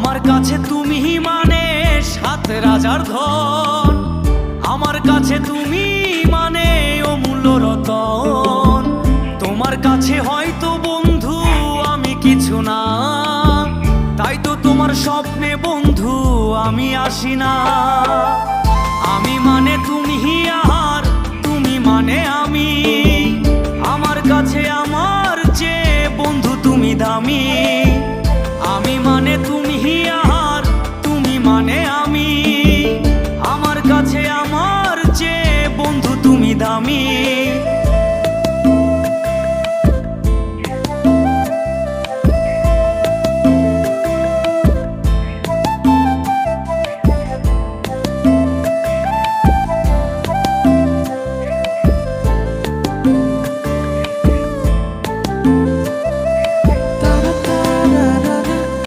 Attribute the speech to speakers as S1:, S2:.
S1: আমার কাছে তুমি মানে সাত রাজার ধন, আমার কাছে তুমি মানে অমূল্য রতন। তোমার কাছে হয়তো বন্ধু আমি কিছু না, তাই তো তোমার স্বপ্নে বন্ধু আমি আসি না। আমি মানে তুমি আর তুমি মানে আমি, আমার কাছে আমার চেয়ে বন্ধু তুমি দামি।